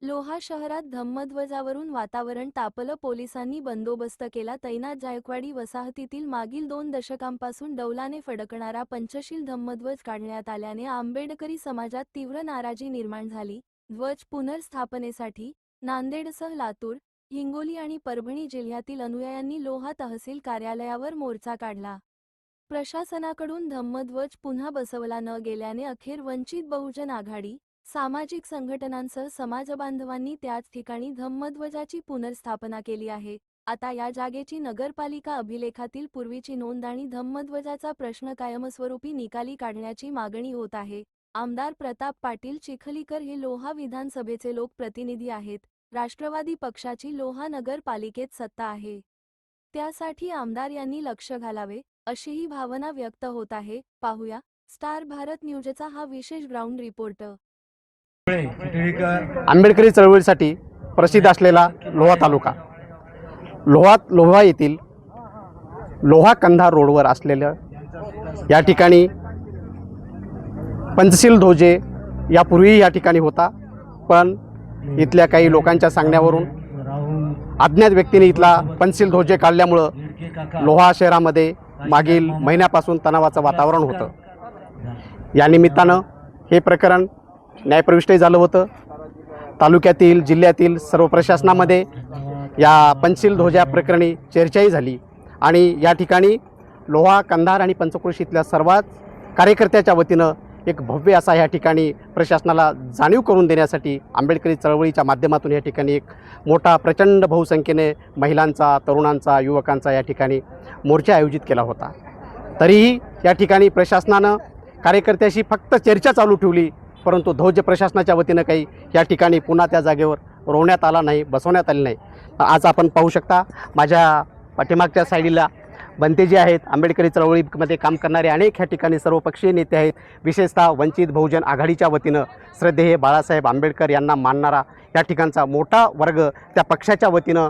लोहा शहरात धम्मध्वजावरून वातावरण तापलं. पोलिसांनी बंदोबस्त केला तैनात. जायकवाडी वसाहतीतील मागील 2 दशकांपासून डौलाने फडकणारा पंचशील धम्मध्वज काढण्यात आल्याने आंबेडकरी समाजात तीव्र नाराजी निर्माण झाली. ध्वज पुनर्स्थापनेसाठी नांदेडसह लातूर, हिंगोली आणि परभणी जिल्ह्यातील अनुयायांनी लोहा तहसील कार्यालयावर मोर्चा काढला. प्रशासनाकडून धम्मध्वज पुन्हा बसवला न गेल्याने अखेर वंचित बहुजन आघाडी, सामाजिक संघटनांसह समाजबांधवांनी त्याच ठिकाणी धम्मध्वजाची पुनर्स्थापना केली आहे. आता या जागेची नगरपालिका अभिलेखातील पूर्वीची नोंद आणि धम्मध्वजाचा प्रश्न कायमस्वरूपी निकाली काढण्याची मागणी होत आहे. आमदार प्रताप पाटील चिखलीकर हे लोहा विधानसभेचे लोकप्रतिनिधी आहेत. राष्ट्रवादी पक्षाची लोहा नगरपालिकेत सत्ता आहे. त्यासाठी आमदार यांनी लक्ष घालावे, अशीही भावना व्यक्त होत आहे. पाहूया स्टार भारत न्यूजचा हा विशेष ग्राउंड रिपोर्ट. आंबेडकरी चळवळीसाठी प्रसिद्ध असलेला लोहा तालुका, लोहा येथील लोहा कंधार रोडवर असलेल्या या ठिकाणी पंचशील ध्वजे यापूर्वी या ठिकाणी होता, पण इथल्या काही लोकांच्या सांगण्यावरून अज्ञात व्यक्तीने इथला पंचशील ध्वजे काढल्यामुळं लोहा शहरामध्ये मागील महिन्यापासून तणावाचं वातावरण होतं. या निमित्तानं हे प्रकरण न्यायप्रविष्टही झालं होतं. तालुक्यातील जिल्ह्यातील सर्व प्रशासनामध्ये या पंचशील ध्वजा प्रकरणी चर्चाही झाली आणि या ठिकाणी लोहा कंधार आणि पंचक्रोशी इथल्या सर्वात कार्यकर्त्याच्या वतीनं एक भव्य असा या ठिकाणी प्रशासनाला जाणीव करून देण्यासाठी आंबेडकरी चळवळीच्या माध्यमातून या ठिकाणी एक मोठा प्रचंड बहुसंख्येने महिलांचा, तरुणांचा, युवकांचा या ठिकाणी मोर्चा आयोजित केला होता. तरीही या ठिकाणी प्रशासनानं कार्यकर्त्याशी फक्त चर्चा चालू ठेवली, परंतु ध्वज प्रशासनाच्या वतीनं काही या ठिकाणी पुन्हा त्या जागेवर रोवण्यात आला नाही, बसवण्यात आले नाही. आज आपण पाहू शकता माझ्या पाठीमागच्या साईडला बनतेजी आहेत. आंबेडकरी चळवळीमध्ये काम करणारे अनेक ह्या ठिकाणी सर्वपक्षीय नेते आहेत. विशेषतः वंचित बहुजन आघाडीच्या वतीनं श्रद्धेय बाळासाहेब आंबेडकर यांना मानणारा या ठिकाणचा मोठा वर्ग त्या पक्षाच्या वतीनं,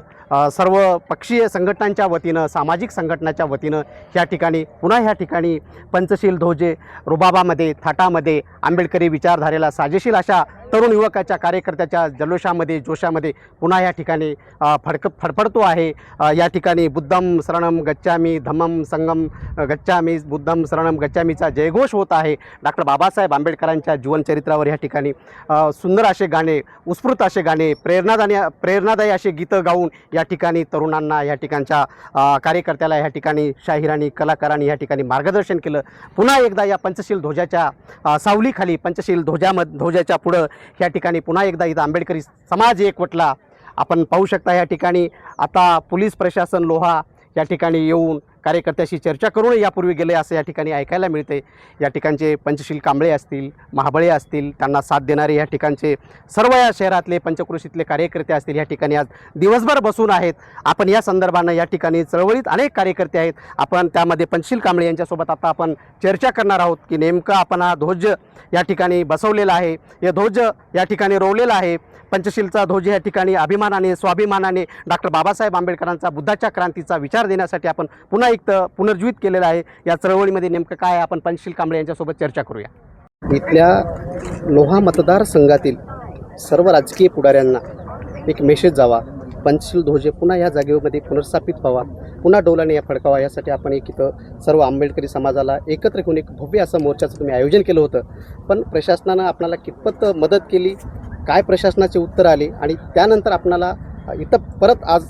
सर्व पक्षीय संघटनांच्या वतीनं, सामाजिक संघटनाच्या वतीनं या ठिकाणी पुन्हा ह्या ठिकाणी पंचशील ध्वजे रुबाबामध्ये, थाटामध्ये आंबेडकरी विचारधारेला साजेशील अशा तरुण युवकाच्या कार्यकर्त्याच्या जल्लोषामध्ये, जोशामध्ये पुन्हा या ठिकाणी फडफडतो आहे. या ठिकाणी बुद्धम शरणम गच्छामी, धम्मम संगम गच्छामी, बुद्धम शरणम गच्छामीचा जयघोष होत आहे. डॉक्टर बाबासाहेब आंबेडकरांच्या जीवनचरित्रावर या ठिकाणी सुंदर असे गाणे, उत्स्फूर्त असे गाणे, प्रेरणादायी असे गीतं गाऊन या ठिकाणी तरुणांना, या ठिकाणच्या कार्यकर्त्याला या ठिकाणी शाहिरांनी, कलाकारांनी या ठिकाणी मार्गदर्शन केलं. पुन्हा एकदा या पंचशील ध्वजाच्या सावलीखाली, पंचशील ध्वजाच्या पुढं या ठिकाणी पुन्हा एकदा इथं आंबेडकरी समाज एकवटला. आपण पाहू शकता या ठिकाणी आता पोलीस प्रशासन लोहा या ठिकाणी येऊन कार्यकर्त्याशी चर्चा करून यापूर्वी गेले असं या ठिकाणी ऐकायला मिळते. या ठिकाणचे पंचशील कांबळे असतील, महाबळे असतील, त्यांना साथ देणारे या ठिकाणचे सर्व या शहरातले पंचक्रोशीतले कार्यकर्ते असतील, या ठिकाणी आज दिवसभर बसून आहेत. आपण या संदर्भानं या ठिकाणी चळवळीत अनेक कार्यकर्ते आहेत. आपण त्यामध्ये पंचशील कांबळे यांच्यासोबत आता आपण चर्चा करणार आहोत की नेमकं आपण हा ध्वज या ठिकाणी बसवलेला आहे, हे ध्वज या ठिकाणी रोवलेला आहे. पंचशीलचा ध्वज या ठिकाणी अभिमानाने, स्वाभिमानाने डॉक्टर बाबासाहेब आंबेडकरांचा, बुद्धाच्या क्रांतीचा विचार देण्यासाठी आपण पुन्हा एक पुनर्जीवित केलेला आहे. या चळवळीमध्ये नेमकं काय आहे, आपण पंचशील कांबळे यांच्यासोबत चर्चा करूया. इथल्या लोहा मतदारसंघातील सर्व राजकीय पुढाऱ्यांना एक मेसेज जावा, पंचशील ध्वज पुन्हा या जागेमध्ये पुनर्स्थापित व्हावा, पुन्हा डौलाने या फडकावा. यासाठी आपण एक इथं सर्व आंबेडकरी समाजाला एकत्र घेऊन एक भव्य असं मोर्चाचं तुम्ही आयोजन केलं होतं. पण प्रशासनानं आपल्याला कितपत मदत केली, काय प्रशासनाचे उत्तर आले आणि त्यानंतर आपणाला इथं परत आज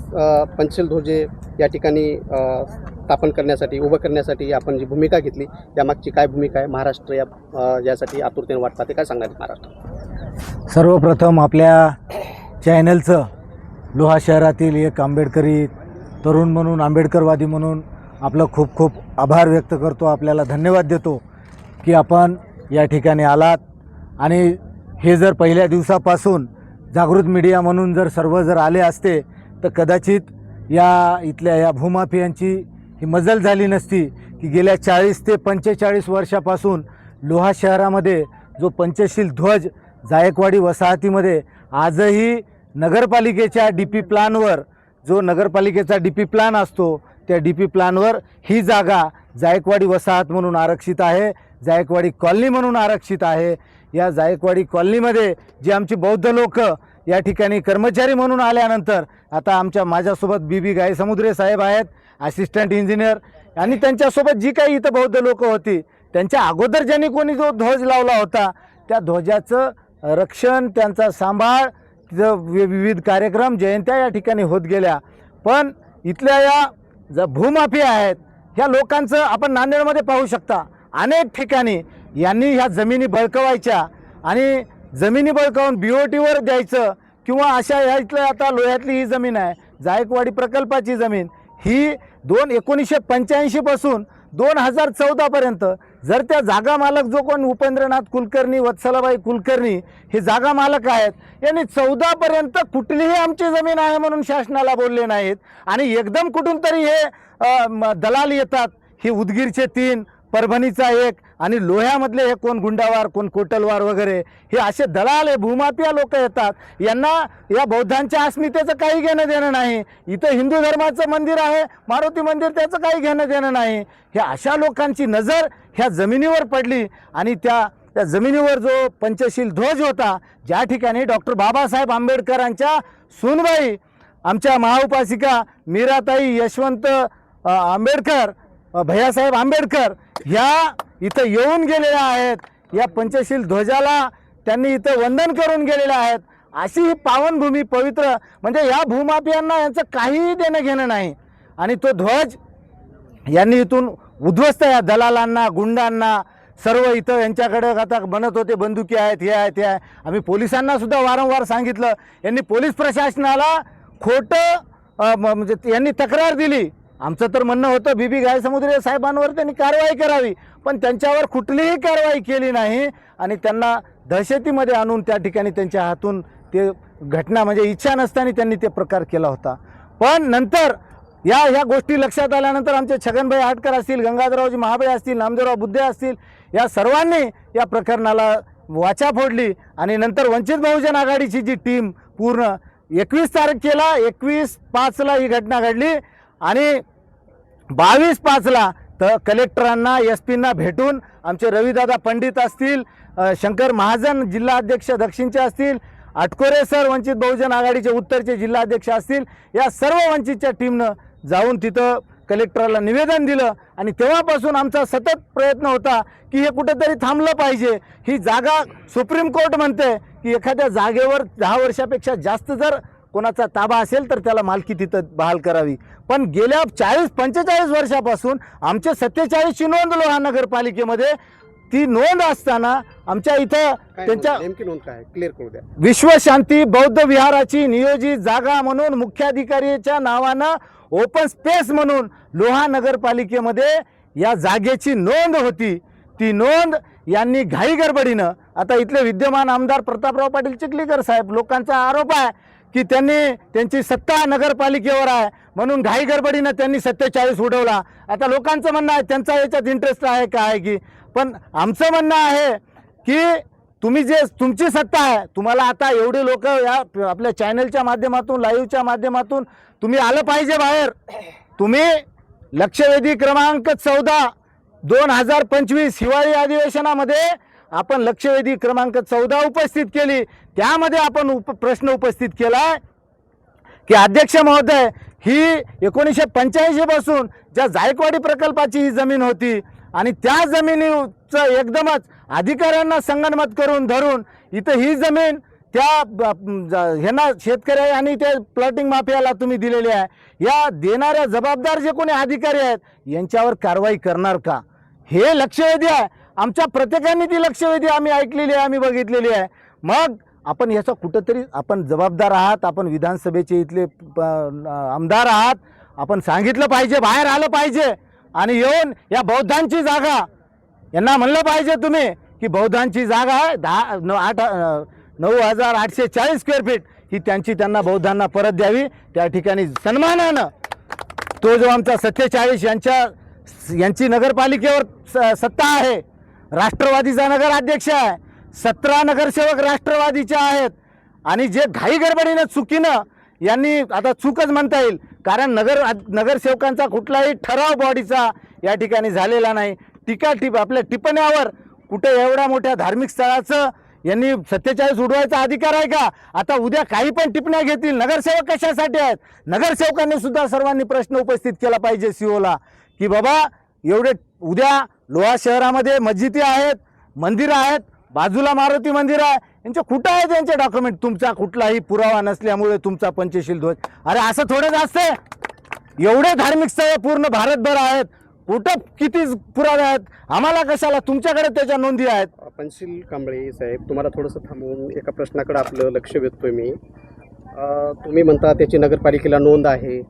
पंचशील ध्वजे या ठिकाणी स्थापन करण्यासाठी, उभं करण्यासाठी आपण जी भूमिका घेतली, यामागची काय भूमिका आहे? महाराष्ट्र यासाठी आतुरतेने वाट पाहते, काय सांगणार महाराष्ट्र? सर्वप्रथम आपल्या चॅनलचं लोहा शहरातील एक आंबेडकरी तरुण म्हणून, आंबेडकरवादी म्हणून आपलं खूप खूप आभार व्यक्त करतो, आपल्याला धन्यवाद देतो की आपण या ठिकाणी आलात. आणि हे जर पहिल्या दिवसापासून जागृत मीडिया म्हणून जर आले असते तर कदाचित या इथल्या या भूमाफियांची ही मजल झाली नसती की गेल्या 40 ते 45 वर्षापासून लोहा शहरामध्ये जो पंचशील ध्वज जायकवाडी वसाहतीमध्ये आजही नगरपालिकेच्या DP प्लॅनवर, जो नगरपालिकेचा DP प्लॅन असतो त्या DP प्लॅनवर ही जागा जायकवाडी वसाहत म्हणून आरक्षित आहे, जायकवाडी कॉलनी म्हणून आरक्षित आहे. या जायकवाडी कॉलनीमध्ये जी आमची बौद्ध लोक या ठिकाणी कर्मचारी म्हणून आल्यानंतर आता माझ्यासोबत बीबी गायसमुद्रे साहेब आहेत, असिस्टंट इंजिनियर, आणि त्यांच्यासोबत जी काही इथं बौद्ध लोक होती त्यांच्या अगोदर ज्यांनी कोणी जो ध्वज लावला होता त्या ध्वजाचं रक्षण, त्यांचा सांभाळ, विविध कार्यक्रम, जयंत्या या ठिकाणी होत गेल्या. पण इथल्या या भूमाफिया आहेत ह्या लोकांचं आपण नांदेडमध्ये पाहू शकता. अनेक ठिकाणी यांनी ह्या जमिनी बळकवायच्या आणि जमिनी बळकावून BOTवर द्यायचं किंवा अशा ह्या इथल्या आता लोह्यातली ही जमीन आहे जायकवाडी प्रकल्पाची जमीन, ही 1985 पासून 2014पर्यंत जर त्या जागा मालक जो कोण उपेंद्रनाथ कुलकर्णी, वत्सलाबाई कुलकर्णी हे जागा मालक आहेत, यांनी 14पर्यंत कुठलीही आमची जमीन आहे म्हणून शासनाला बोलले नाहीत. आणि एकदम कुठून तरी हे दलाल येतात, ही उदगीरचे 3, परभणीचा 1 आणि लोह्यामधले हे कोण गुंडावार, कोण कोटलवार वगैरे, हे असे दलाल, हे भूमाफिया लोक येतात. यांना या बौद्धांच्या अस्मितेचं काही घेणं देणं नाही. इथं हिंदू धर्माचं मंदिर आहे, मारुती मंदिर, त्याचं काही घेणं देणं नाही. हे अशा लोकांची नजर ह्या जमिनीवर पडली आणि त्या जमिनीवर जो पंचशील ध्वज होता, ज्या ठिकाणी डॉक्टर बाबासाहेब आंबेडकरांच्या सूनबाई, आमच्या महाउपासिका मीराताई यशवंत आंबेडकर, भैयासाहेब आंबेडकर ह्या इथं येऊन गेलेल्या आहेत. या पंचशील ध्वजाला त्यांनी इथं वंदन करून गेलेल्या आहेत. अशी ही पावनभूमी पवित्र, म्हणजे या भूमाफियांना यांचं काहीही देणं घेणं नाही. आणि तो ध्वज यांनी इथून उद्ध्वस्त, या दलालांना, गुंडांना सर्व इथं यांच्याकडे आता बनत होते बंदुकी आहेत, हे आहेत, ते आहे. आम्ही पोलिसांना सुद्धा वारंवार सांगितलं. यांनी पोलीस प्रशासनाला खोटं म्हणजे यांनी तक्रार दिली. आमचं तर म्हणणं होतं बीबी गायसमुद्रे साहेबांवर त्यांनी कारवाई करावी, पण त्यांच्यावर कुठलीही कारवाई केली नाही आणि त्यांना दहशतीमध्ये आणून त्या ठिकाणी त्यांच्या हातून ते घटना, म्हणजे इच्छा नसताना त्यांनी ते प्रकार केला होता. पण नंतर ह्या गोष्टी लक्षात आल्यानंतर आमचे छगनभाई आटकर असतील, गंगाधररावजी महाबळे असतील, नामदेवराव बुद्धे असतील, या सर्वांनी या प्रकरणाला वाचा फोडली. आणि नंतर वंचित बहुजन आघाडीची जी टीम पूर्ण 21 तारखेला 21/5ला ही घटना घडली आणि 22/5ला तर कलेक्टरांना, SP-ना भेटून आमचे रविदादा पंडित असतील, शंकर महाजन जिल्हा अध्यक्ष दक्षिणचे असतील, आटकोरे सर वंचित बहुजन आघाडीचे उत्तरचे जिल्हा अध्यक्ष असतील, या सर्व वंचितच्या टीमनं जाऊन तिथं कलेक्टरला निवेदन दिलं. आणि तेव्हापासून आमचा सतत प्रयत्न होता की हे कुठेतरी थांबलं पाहिजे. ही जागा सुप्रीम कोर्ट म्हणते की एखाद्या जागेवर 10 वर्षापेक्षा जास्त जर कोणाचा ताबा असेल तर त्याला मालकी तिथं बहाल करावी. पण गेल्या 40-45 वर्षापासून आमचे 47ची नोंद लोहा नगरपालिकेमध्ये, ती नोंद असताना आमच्या इथं त्यांच्या नेमकी नोंद काय क्लिअर करू द्या. विश्वशांती बौद्ध विहाराची नियोजित जागा म्हणून मुख्याधिकाऱ्याच्या नावानं ओपन स्पेस म्हणून लोहा नगरपालिकेमध्ये या जागेची नोंद होती. ती नोंद यांनी घाई गडबडीनं, आता इथले विद्यमान आमदार प्रतापराव पाटील चिखलीकर साहेब, लोकांचा आरोप आहे की त्यांची सत्ता नगरपालिकेवर आहे म्हणून घाई गडबडीनं त्यांनी 47 उडवला. आता लोकांचं म्हणणं आहे त्यांचा याच्यात इंटरेस्ट आहे का आहे की, पण आमचं म्हणणं आहे की तुमची सत्ता आहे, तुम्हाला आता एवढे लोक या आपल्या चॅनलच्या माध्यमातून, लाईव्हच्या माध्यमातून तुम्ही आलं पाहिजे बाहेर. तुम्ही लक्षवेधी क्रमांक 14 2025 हिवाळी अधिवेशनामध्ये आपण लक्षवेधी क्रमांक 14 उपस्थित केली. त्यामध्ये आपण प्रश्न उपस्थित केला की अध्यक्ष महोदय, ही 1985 पासून ज्या जायकवाडी प्रकल्पाची ही जमीन होती आणि त्या जमिनीचं एकदमच अधिकाऱ्यांना संगनमत करून धरून इथं ही जमीन त्या ह्यांना शेतकरी आणि त्या प्लॉटिंग माफियाला तुम्ही दिलेली आहे. या देणाऱ्या जबाबदार जे कोणी अधिकारी आहेत यांच्यावर कारवाई करणार का, हे लक्षवेधी आहे. आमच्या प्रत्येकाने ती लक्षवेधी आम्ही ऐकलेली आहे, आम्ही बघितलेली आहे. मग आपण याचा कुठंतरी आपण जबाबदार आहात, आपण विधानसभेचे इथले आमदार आहात, आपण सांगितलं पाहिजे, बाहेर आलं पाहिजे आणि येऊन या बौद्धांची जागा, यांना म्हणलं पाहिजे तुम्ही की बौद्धांची जागा आहे 9,840 स्क्वेअर फीट, ही त्यांना बौद्धांना परत द्यावी. त्या ठिकाणी सन्मानानं तो जो आमचा 47 यांची नगरपालिकेवर सत्ता आहे, राष्ट्रवादीचा नगराध्यक्ष आहे, 17 नगरसेवक राष्ट्रवादीचे आहेत आणि जे घाई गडबडीनं चुकीनं यांनी, आता चूकच म्हणता येईल कारण नगरसेवकांचा कुठलाही ठराव बॉडीचा या ठिकाणी झालेला नाही. आपल्या टिप्पण्यावर कुठे एवढ्या मोठ्या धार्मिक स्थळाचं यांनी 47 उडवायचा अधिकार आहे का? आता उद्या काही पण टिप्पण्या घेतील. नगरसेवक कशासाठी आहेत? नगरसेवकांनी सुद्धा सर्वांनी प्रश्न उपस्थित केला पाहिजे सीओला की बाबा एवढे उद्या लोहा शहरामध्ये मस्जिदी आहेत, मंदिरं आहेत, बाजूला मारुती मंदिर आहे, यांचे कुठं आहे त्यांचे डॉक्युमेंट? तुमचा कुठलाही पुरावा नसल्यामुळे तुमचा पंचशील ध्वज. अरे असं थोडंच असते. एवढे धार्मिक स्थळ पूर्ण भारतभर आहेत, कुठं किती पुरावे आहेत? आम्हाला कशाला? तुमच्याकडे त्याच्या नोंदी आहेत. पंचशील कांबळे साहेब, तुम्हाला थोडंसं थांबवून एका प्रश्नाकडे आपलं लक्ष वेधतोय मी. तुम्ही म्हणता त्याची नगरपालिकेला नोंद आहे.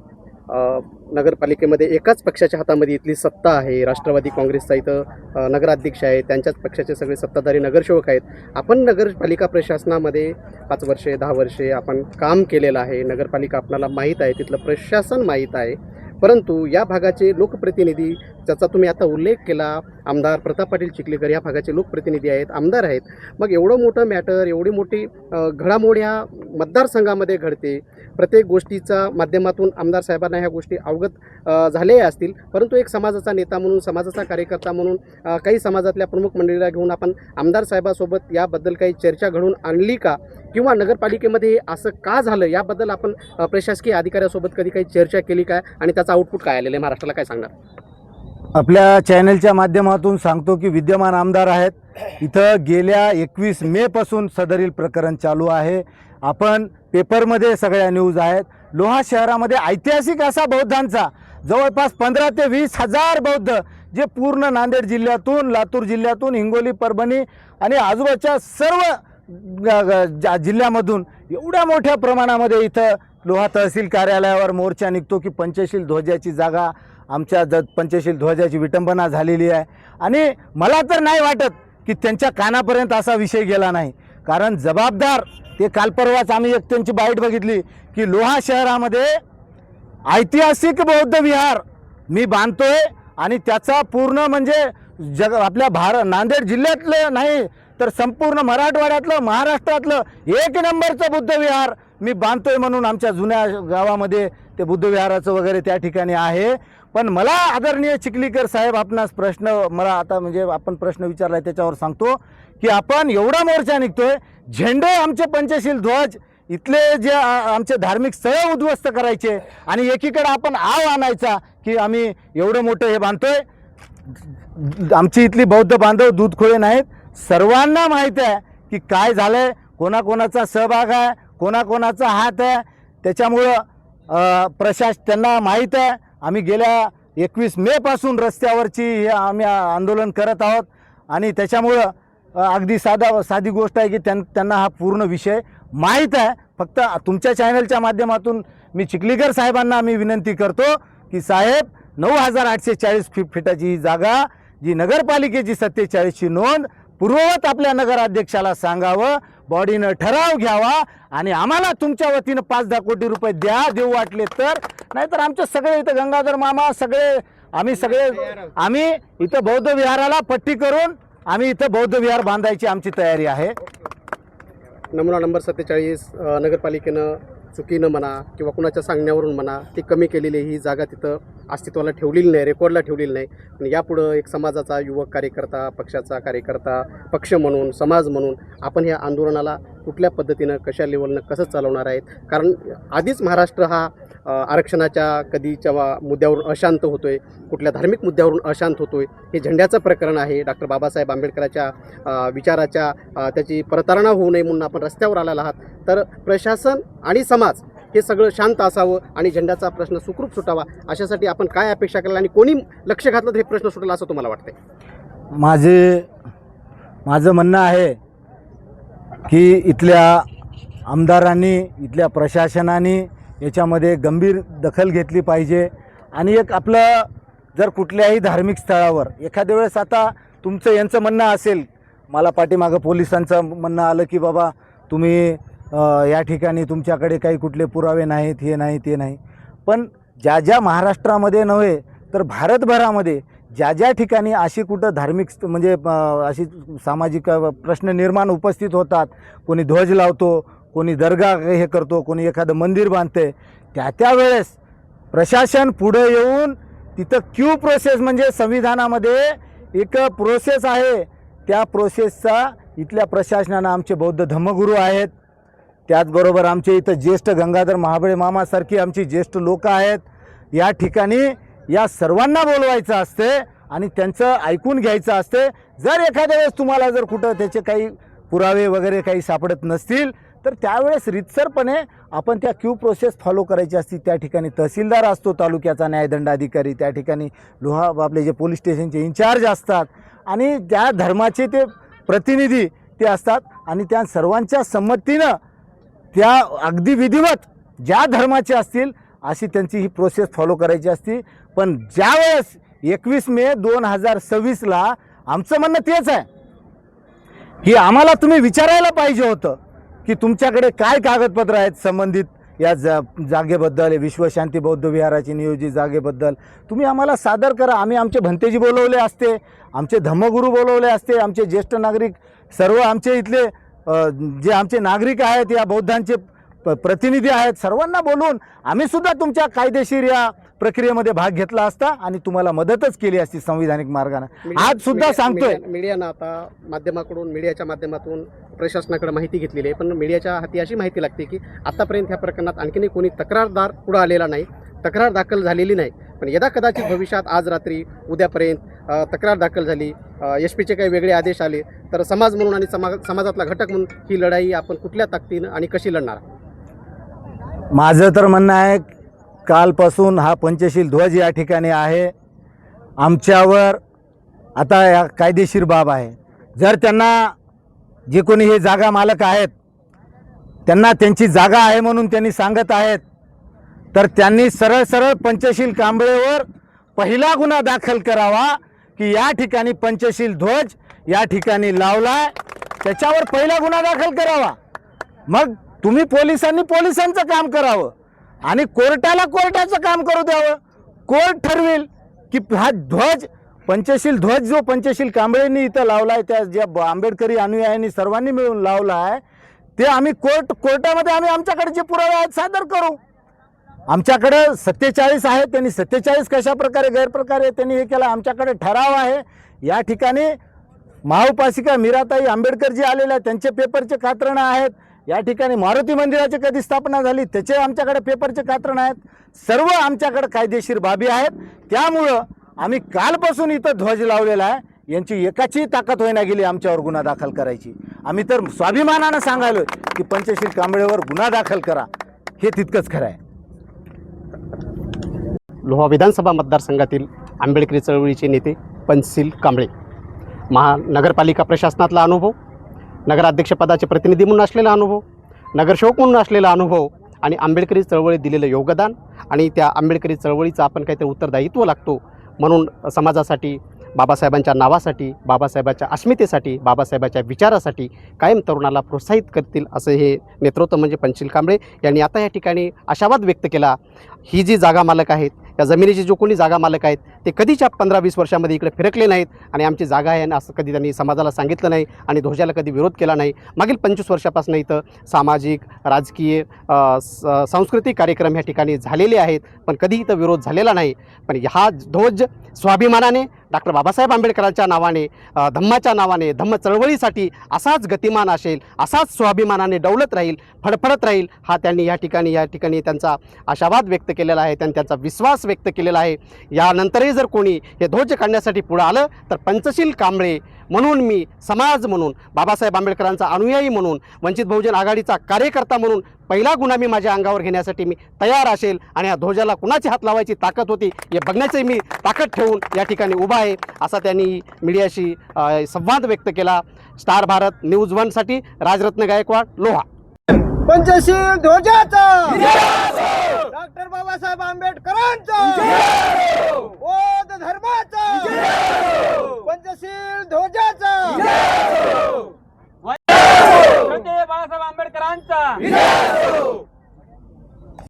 नगरपालिकेमध्ये एकाच पक्षाच्या हातामध्ये इथली सत्ता आहे. राष्ट्रवादी काँग्रेसचा इथं नगराध्यक्ष आहे, त्यांच्याच पक्षाचे सगळे सत्ताधारी नगरसेवक आहेत. आपण नगरपालिका प्रशासनामध्ये 5 वर्षे 10 वर्षे आपण काम केलेलं आहे. नगरपालिका आपल्याला माहीत आहे, तिथलं प्रशासन माहीत आहे. परंतु या भागाचे लोकप्रतिनिधी, ज्याचा तुम्ही आता उल्लेख केला, आमदार प्रताप पाटील चिखलीकर या भागाचे लोकप्रतिनिधी आहेत, आमदार आहेत. मग एवढं मोठं मॅटर, एवढी मोठी घडामोड ह्या मतदारसंघामध्ये घडते. प्रत्येक गोष्टीचा माध्यमातून आमदार साहेबांना ह्या गोष्टी अवगत झालेल्या असतील. परंतु एक समाजाचा नेता म्हणून, समाजाचा कार्यकर्ता म्हणून काही समाजातल्या प्रमुख मंडळीला घेऊन आपण आमदार साहेबासोबत याबद्दल काही चर्चा घडवून आणली का? किंवा नगरपालिकेमध्ये असं का झालं याबद्दल आपण प्रशासकीय अधिकाऱ्यासोबत कधी काही चर्चा केली काय? आणि त्याचा आउटपुट काय आलेलं आहे? महाराष्ट्राला काय सांगणार? आपल्या चॅनलच्या माध्यमातून सांगतो की विद्यमान आमदार आहेत. इथं गेल्या 21 मे पासून सदरील प्रकरण चालू आहे. आपण पेपरमध्ये सगळ्या न्यूज आहेत. लोहा शहरामध्ये ऐतिहासिक असा बौद्धांचा जवळपास 15 ते 20 हजार बौद्ध जे पूर्ण नांदेड जिल्ह्यातून, लातूर जिल्ह्यातून, हिंगोली, परभणी आणि आजूबाजूच्या सर्व जिल्ह्यामधून एवढ्या मोठ्या प्रमाणामध्ये इथं लोहा तहसील कार्यालयावर मोर्चा निघतो की पंचशील ध्वजाची जागा, आमच्या पंचशील ध्वजाची विटंबना झालेली आहे. आणि मला तर नाही वाटत की त्यांच्या कानापर्यंत असा विषय गेला नाही. कारण जबाबदार ते काल परवाच आम्ही एक त्यांची बाईट बघितली की लोहा शहरामध्ये ऐतिहासिक बौद्ध विहार मी बांधतोय आणि त्याचा पूर्ण म्हणजे आपल्या नांदेड जिल्ह्यातलं नाही तर संपूर्ण मराठवाड्यातलं, महाराष्ट्रातलं 1 नंबरचं बुद्ध विहार मी बांधतोय म्हणून आमच्या जुन्या गावामध्ये ते बुद्ध विहाराचं वगैरे त्या ठिकाणी आहे. पण मला आदरणीय चिखलीकर साहेब, आपणास प्रश्न मला आता म्हणजे आपण प्रश्न विचारला त्याच्यावर सांगतो की आपण एवढा मोर्चा निघतोय, झेंडे आमचे पंचशील ध्वज इथले जे आमचे धार्मिक स्थळ उद्ध्वस्त करायचे आणि एकीकडे आपण आव आणायचा की आम्ही एवढं मोठं हे बांधतोय. आमची इथली बौद्ध बांधव दूधखोळे नाहीत. सर्वांना माहीत आहे की काय झालंय, कोणाकोणाचा सहभाग आहे, कोणाकोणाचा हात आहे. त्याच्यामुळं त्यांना माहीत आहे. आम्ही गेल्या 21 मे पासून रस्त्यावरची हे आम्ही आंदोलन करत आहोत आणि त्याच्यामुळं अगदी साधी गोष्ट आहे की त्यांना हा पूर्ण विषय माहीत आहे. फक्त तुमच्या चॅनलच्या माध्यमातून मी चिखलीकर साहेबांना मी विनंती करतो की साहेब 9840 फीटाची ही जागा जी नगरपालिकेची 47ची नोंद पूर्ववत आपल्या नगराध्यक्षाला सांगावं, बॉडीनं ठराव घ्यावा आणि आम्हाला तुमच्या वतीनं 5-10 कोटी रुपये देऊ वाटले तर. नाहीतर आमचे सगळे इथं गंगाधर मामा आम्ही इथं बौद्ध विहाराला पट्टी करून आम्ही इथं बौद्ध विहार बांधायची आमची तयारी आहे. नमुना नंबर 47 नगरपालिकेनं चुकीनं म्हणा किंवा कुणाच्या सांगण्यावरून म्हणा ती कमी केलेली ही जागा तिथं अस्तित्वाला ठेवलेली नाही, रेकॉर्डला ठेवलेली नाही. आणि यापुढं एक समाजाचा युवक कार्यकर्ता, पक्षाचा कार्यकर्ता, पक्ष म्हणून, समाज म्हणून आपण ह्या आंदोलनाला कुठल्या पद्धतीनं, कशा लेवलनं कसं चालवणार आहेत? कारण आधीच महाराष्ट्र हा आरक्षणाच्या कधीच्या मुद्द्यावरून अशांत होतो आहे, कुठल्या धार्मिक मुद्द्यावरून अशांत होतो आहे. हे झेंड्याचं प्रकरण आहे. डॉक्टर बाबासाहेब आंबेडकरांच्या विचाराच्या त्याची प्रतारणा होऊ नये म्हणून आपण रस्त्यावर आलेला आहात. तर प्रशासन आणि समाज हे सगळं शांत असावं आणि झेंड्याचा प्रश्न सुखरूप सुटावा अशासाठी आपण काय अपेक्षा कराल आणि कोणी लक्ष घातलं तर हे प्रश्न सुटेल असं तुम्हाला वाटतंय? माझं म्हणणं आहे की इथल्या आमदारांनी, इथल्या प्रशासनाने याच्यामध्ये गंभीर दखल घेतली पाहिजे. आणि एक आपलं जर कुठल्याही धार्मिक स्थळावर एखाद्या वेळेस आता तुमचं यांचं म्हणणं असेल, मला पाठीमागं पोलिसांचं म्हणणं आलं की बाबा तुम्ही या ठिकाणी तुमच्याकडे काही कुठले पुरावे नाहीत, हे नाही ते नाही. पण ज्या महाराष्ट्रामध्ये नव्हे तर भारतभरामध्ये ज्या ठिकाणी अशी कुठं धार्मिक म्हणजे अशी सामाजिक प्रश्न निर्माण उपस्थित होतात, कोणी ध्वज लावतो, कोणी दर्गा हे करतो, कोणी एखादं मंदिर बांधते, त्यावेळेस प्रशासन पुढं येऊन तिथं क्यू प्रोसेस म्हणजे संविधानामध्ये एक प्रोसेस आहे, त्या प्रोसेसचा इथल्या प्रशासनानं आमचे बौद्ध धम्मगुरू आहेत, त्याचबरोबर आमचे इथं ज्येष्ठ गंगाधर महाबळे मामासारखी आमची ज्येष्ठ लोक आहेत. या ठिकाणी या सर्वांना बोलवायचं असते आणि त्यांचं ऐकून घ्यायचं असते. जर एखाद्या वेळेस तुम्हाला जर कुठं त्याचे काही पुरावे वगैरे काही सापडत नसतील तर त्यावेळेस रितसरपणे आपण त्या क्यू प्रोसेस फॉलो करायची असती. त्या ठिकाणी तहसीलदार असतो, तालुक्याचा न्यायदंडाधिकारी, त्या ठिकाणी लोहा आपले जे पोलीस स्टेशनचे इन्चार्ज असतात आणि त्या धर्माचे ते प्रतिनिधी ते असतात आणि त्या सर्वांच्या संमतीनं त्या अगदी विधिवत ज्या धर्माचे असतील अशी त्यांची ही प्रोसेस फॉलो करायची असती. पण ज्यावेळेस 21 मे 2026ला आमचं म्हणणं तेच आहे की आम्हाला तुम्ही विचारायला पाहिजे होतं की तुमच्याकडे काय कागदपत्र आहेत संबंधित या जागेबद्दल, विश्वशांती बौद्ध विहाराची नियोजित जागेबद्दल तुम्ही आम्हाला सादर करा. आम्ही आमचे भंतेजी बोलवले असते, आमचे धम्मगुरू बोलवले असते, आमचे ज्येष्ठ नागरिक सर्व आमचे इथले जे आमचे नागरिक आहेत, या बौद्धांचे प्रतिनिधी आहेत, सर्वांना बोलून आम्ही सुद्धा तुमच्या कायदेशीर या प्रक्रियेमध्ये भाग घेतला असता आणि तुम्हाला मदतच केली असती संविधानिक मार्गाने. आज सुद्धा सांगतोय, मीडियानं आता मीडियाच्या माध्यमातून प्रशासनाकडे माहिती घेतलेली आहे, पण मीडियाच्या हाती अशी माहिती लागते की आतापर्यंत ह्या प्रकरणात आणखीनही कोणी तक्रारदार पुढे आलेला नाही, तक्रार दाखल झालेली नाही. पण यदा कदाचित भविष्यात आज रात्री उद्यापर्यंत तक्रार दाखल झाली, SP काही वेगळे आदेश आले तर समाज म्हणून आणि समाजातला घटक म्हणून ही लढाई आपण कुठल्या ताकदीनं आणि कशी लढणार? माझं तर म्हणणं आहे कालपासून हा पंचशील ध्वज या ठिकाणी आहे. आमच्यावर आता या कायदेशीर बाब आहे. जर त्यांना जे कोणी हे जागा मालक आहेत त्यांना त्यांची जागा आहे म्हणून त्यांनी सांगत आहेत तर त्यांनी सरळ सरळ पंचशील कांबळेवर पहिला गुन्हा दाखल करावा की या ठिकाणी पंचशील ध्वज या ठिकाणी लावलाय, त्याच्यावर पहिला गुन्हा दाखल करावा. मग तुम्ही पोलिसांनी पोलिसांचं काम करावं आणि कोर्टाला कोर्टाचं काम करू द्यावं. कोर्ट ठरवेल की हा ध्वज पंचशील ध्वज जो पंचशील कांबळेंनी इथं लावलाय, त्या ज्या आंबेडकरी अनुयायांनी सर्वांनी मिळून लावला आहे ते आम्ही कोर्टामध्ये आम्ही आमच्याकडे जे पुरावे आहेत सादर करू. आमच्याकडे 47 आहेत, त्यांनी 47 कशा प्रकारे गैरप्रकारे त्यांनी हे केलं, आमच्याकडे ठराव आहे. या ठिकाणी महाउपासिका मीराताई आंबेडकर जे आलेले आहेत त्यांचे पेपरचे कात्रणं आहेत. या ठिकाणी मारुती मंदिराची कधी स्थापना झाली त्याचे आमच्याकडे पेपरचे कात्रण आहेत. सर्व आमच्याकडे कायदेशीर बाबी आहेत. त्यामुळं आम्ही कालपासून इथं ध्वज लावलेला आहे. यांची एकाची ताकद होईना गेली आमच्यावर गुन्हा दाखल करायची. आम्ही तर स्वाभिमानानं सांगायलो की पंचशील कांबळेवर गुन्हा दाखल करा, हे तितकंच खरं आहे. लोहा विधानसभा मतदारसंघातील आंबेडकरी चळवळीचे नेते पंचशील कांबळे, महानगरपालिका प्रशासनातला अनुभव, नगराध्यक्षपदाचे प्रतिनिधी म्हणून असलेला अनुभव, नगरसेवक म्हणून असलेला अनुभव आणि आंबेडकरी चळवळीत दिलेलं योगदान आणि त्या आंबेडकरी चळवळीचं आपण काहीतरी उत्तरदायित्व लागतो म्हणून समाजासाठी, बाबासाहेबांच्या नावासाठी, बाबासाहेबांच्या अस्मितेसाठी, बाबासाहेबांच्या विचारासाठी कायम तरुणाला प्रोत्साहित करतील असं हे नेतृत्व म्हणजे पंचशील कांबळे यांनी आता या ठिकाणी आशावाद व्यक्त केला. ही जी जागा मालक आहेत, या जमिनीचे जो कोणी जागा मालक आहेत ते कधीच्या 15-20 वर्षामध्ये इकडे फिरकले नाहीत आणि आमची जागा आहे असं कधी त्यांनी समाजाला सांगितलं नाही आणि ध्वजाला कधी विरोध केला नाही. मागील 25 वर्षापासून इथं सामाजिक, राजकीय, सांस्कृतिक कार्यक्रम ह्या ठिकाणी झालेले आहेत पण कधी इथं विरोध झालेला नाही. पण हा ध्वज स्वाभिमानाने डॉक्टर बाबासाहेब आंबेडकरांच्या नावाने, धम्माच्या नावाने, धम्म चळवळीसाठी असाच गतिमान असेल, असाच स्वाभिमानाने डौलत राहील, फडफडत राहील, हा त्यांनी या ठिकाणी त्यांचा आशावाद व्यक्त केलेला आहे, त्यांनी त्यांचा विश्वास व्यक्त केलेला आहे. यानंतरही जर कोणी हे ध्वज काढण्यासाठी पुढं आलं तर पंचशील कांबळे म्हणून, मी समाज म्हणून, बाबासाहेब आंबेडकरांचा अनुयायी म्हणून, वंचित बहुजन आघाडीचा कार्यकर्ता म्हणून पहिला गुन्हा मी माझ्या अंगावर घेण्यासाठी मी तयार असेल आणि या ध्वजाला कुणाची हात लावायची ताकद होती हे बघण्याची मी ताकद ठेवून या ठिकाणी उभा आहे असा त्यांनी मीडियाशी संवाद व्यक्त केला. स्टार भारत न्यूज 1साठी राजरत्न गायकवाड, लोहा. पंचशील ध्वजाचा डॉक्टर बाबासाहेब आंबेडकरांचा बौद्ध धर्माचा पंचशील ध्वजाचा